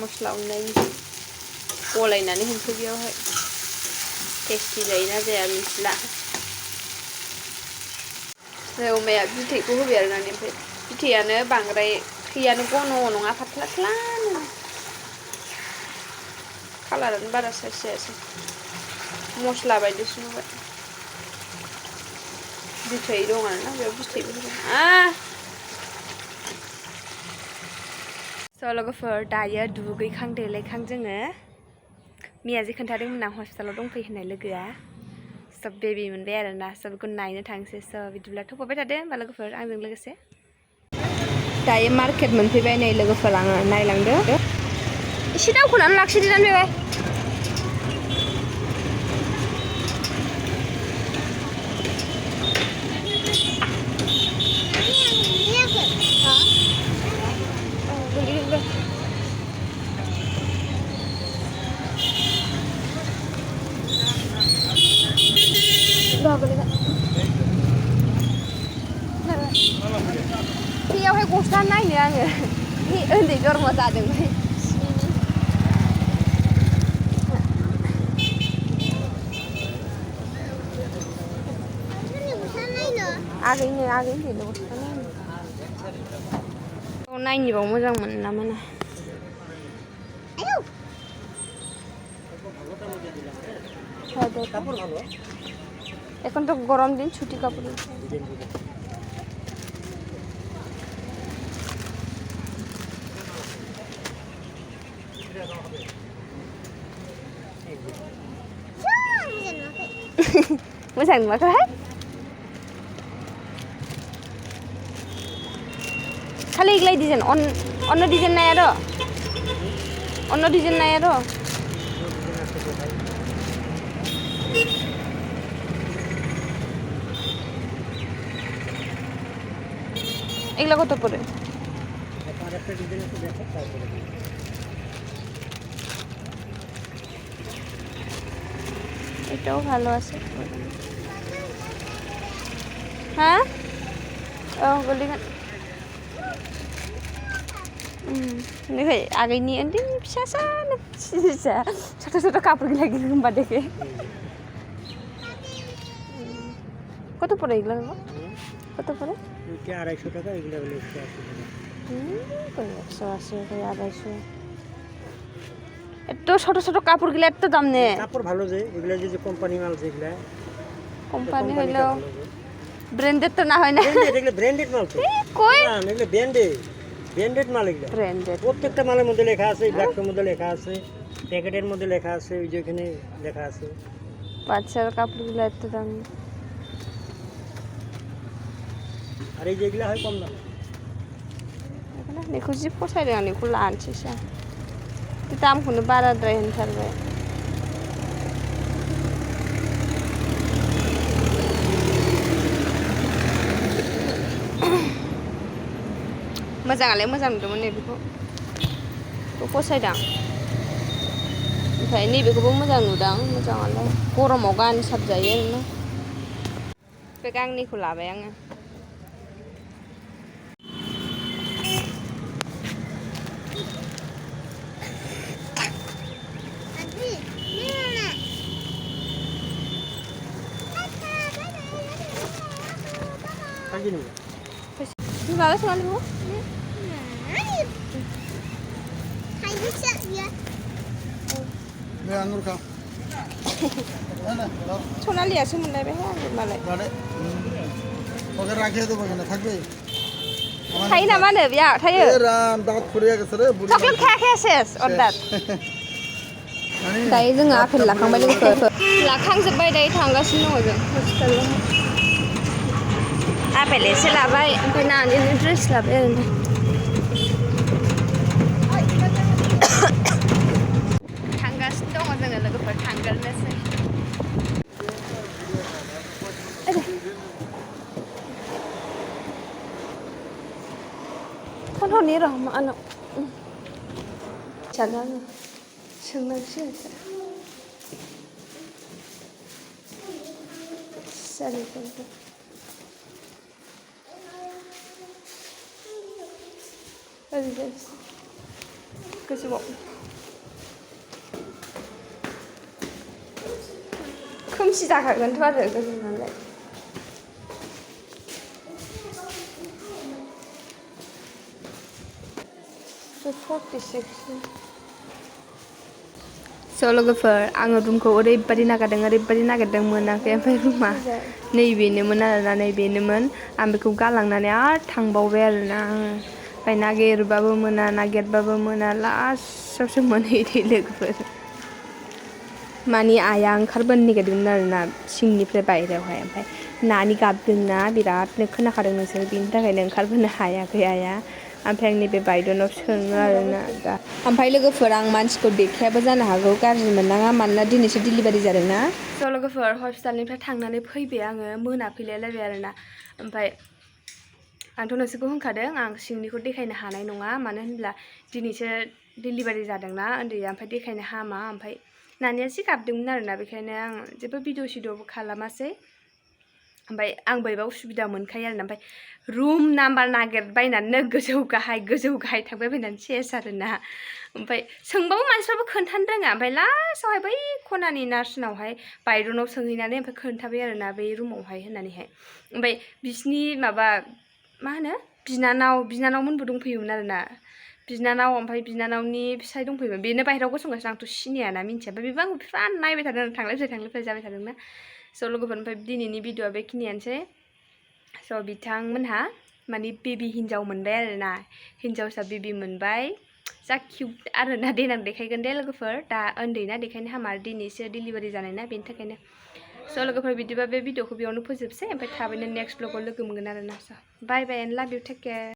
मस्ला उननायनि गलायनानै होनोसै बेयावहाय टेस्टि जायोना जाया मिथिला अमाया बिथैखौ होबाय आरो नानि ओमफ्राय बिथैयानो बांद्राय थैयानो गन' नङा फाथ्लाथ्लानो कालारानो बारा साइज जायासै मस्ला बायदिसो नुबाय बिथै दं आरोना बेयाव बिथैबो होदों स' लोगोफोर दायो दुगैखां देलायखां जोङो मिया जे खोन्थादोंमोन आं हस्पिटालाव दंफैयो होननाय लोगोआ सब बेबि मोनबाय आरोना सबखौ नायनो थांसै स' बिदिब्ला थ'फाबाय थादो होमबा लोगोफोर आंजों लोगोसे दायो मार्केट मोनफैबाय नै लोगोफोर आङो नायलांदो एसे दावखोनानै लाखिदोदानो बेवहाय बेयावहाय गस्ला नायनो आङो बे उन्दै जन्म जादोंमोन आगैनो आगैनो गस्ला नायनो नायनिबाव मोजां मोनो ना मोना এখন তো গরম দিন ছুটি কাপড় मोजां नुवाखै खालि इगलाय डिजाइन अन्न डिजाइन नाया र अन्न डिजाइन नाया र এগুলা কত পড়ে এটাও ভালো আছে হ্যাঁ ও গলিগান দেখে আগে নিয়ে এন্ডি फिसा सानो फिसा ছোট ছোট কাপড় লাগি লম্বা দেখে কত পড়ে এগুলা কত পড়ে এটা 250 টাকা এগুলা হলো 180 টাকা 180 এত ছোট ছোট কাপড়গুলো এত দাম নে কাপড় ভালো যে এগুলা যে কোম্পানি মাল যেগুলা কোম্পানি হলো ব্র্যান্ডেড তো না হয় না এগুলা ব্র্যান্ডেড মাল তো কই না এগুলা ব্র্যান্ডেড মাল এগুলা ব্র্যান্ডেড প্রত্যেকটা মালের মধ্যে লেখা আছে ব্যাগের মধ্যে লেখা আছে প্যাকেটের মধ্যে লেখা আছে ওই যেখানে লেখা আছে বাচ্চার কাপড়গুলো এত দাম আর এই যেগুলা হয় কম দাম এখানে নেখুজি ফসাই দেন নেখু লানছিসা दामखौनो बाराद्राय होनथारबाय मोजाङालाय मोजां नुदोंमोन नैबेखौ फसायदां ओमफ्राय नैबेखौबो मोजां नुदां मोजाङालाय गरमाव गान साबजायो आरोना बे गांनैखौ लाबाय आङो Gimana sih kamu? Ini anggur kau. Mana? Cuma lihat sih mulai behar malah. Ada. Oke rakyat itu bagaimana? Thakbe. Thay nama deh ya, thay. Ram, dapat kuriya ke sere. Coklat kaya ses, order. Day itu nggak akan lakang balik ke. Lakang sebaik day tangga sini aja. Hospital. Apel एसे लाबाय ओमफ्राय नानिनो dress लाबाय आरोना थांगासिनो दङ जोङो लोगोफोर थांगोरनोसै phone हरनि र' मानो जानो आङो सोंनांसिगोन सारिफोरखौ गोजौआव खोमसि जाखागोनथ' आरो गोजौ नालाय लोगोफोर आङो रुमखौ ओरैबादि नागिरदों मोनाखै ओमफ्राय रुमा नैबेनोमोन आरोना नैबेनोमोन आं बेखौ गालांनानै आरो थांबावबाय आरोना आङो ओमफ्राय नागिरबाबो मोना लास्टआवसो मोनहैदों लोगोफोर मानि आइया ओंखारबोनो नागिरदोंमोन आरोना सिंनिफ्राय बायहेरायावहाय ओमफ्राय नानि गाबदोंना बिरादनो खोनाखादों नोंसोर बिनि थाखायनो ओंखारबोनो हायाखै आइया ओमफ्राय आं नैबे बायदनाव सोङो आरोना दा ओमफ्राय लोगोफोर आं मानसिखौ देखायाबो जानो हागौ गाज्रि मोननाङा मानोना दिनैसो डिलिभारि जादोंना लोगोफोर हस्पिटालनिफ्राय थांनानै फैबाय आङो मोनाफैलायलायबाय आरोना ओमफ्राय आंथ' नोंसोरखौ होनखादों आं सिंनिखौ देखायनो हानाय नङा मानो होनब्ला दिनैसो डिलिभारि जादोंना उन्दैया ओमफ्राय देखायनो हामा ओमफ्राय नानिया जि गाबदोंमोन आरोना बेखायनो आं जेबो भिडिअ सिडिअबो खालामासै ओमफ्राय आं बोरैबा उसुबिदा मोनखायो आरोना ओमफ्राय रुम नाम्बार नागिरबायनानै गोजौ गाहाय थांबाय बायनानै सेस आरोना ओमफ्राय सोंबाबो मानसिफ्राबो खोन्थानो रोङा ओमफ्राय लास्टआवहाय बै खनानि नार्सनावहाय बायदनाव सोंहैनानै ओमफ्राय खोन्थाबाय आरोना बै रुमावहाय होननानैहाय ओमफ्राय बिसिनि माबा मा होनो बिनानावमोनबो दंफैयोमोन आरोना ओमफ्राय बिनानावनि फिसाय दंफैयोमोन बेनो बाहेरायाव गसंगासिनो आंथ' सिनायाना मिन्थिया ओमफ्राय बेबो आंखौ बिराद नायबाय थादों थांलाय फैलाय जाबाय थादोंना लोगोफोर ओमफ्राय दिनैनि भिडिअआ बेखिनियानोसै बिथांमोनहा माने बेबि हिन्जाव मोनबाय आरोना हिन्जावसा बेबि मोनबाय जा किउट आरोना देनां देखायगोन दे लोगोफोर दा उन्दैना देखायनो हामा दिनैसो डिलिभारि जानायना बेनि थाखायनो लोगोफोर बिदिबा बे भिडिअखौ बेयावनो फोजोबसै ओमफ्राय थाबैनो नेक्स्ट ब्लगाव लोगो मोनगोन आरोना बाय एन्ड लाभ इउ टेक केयार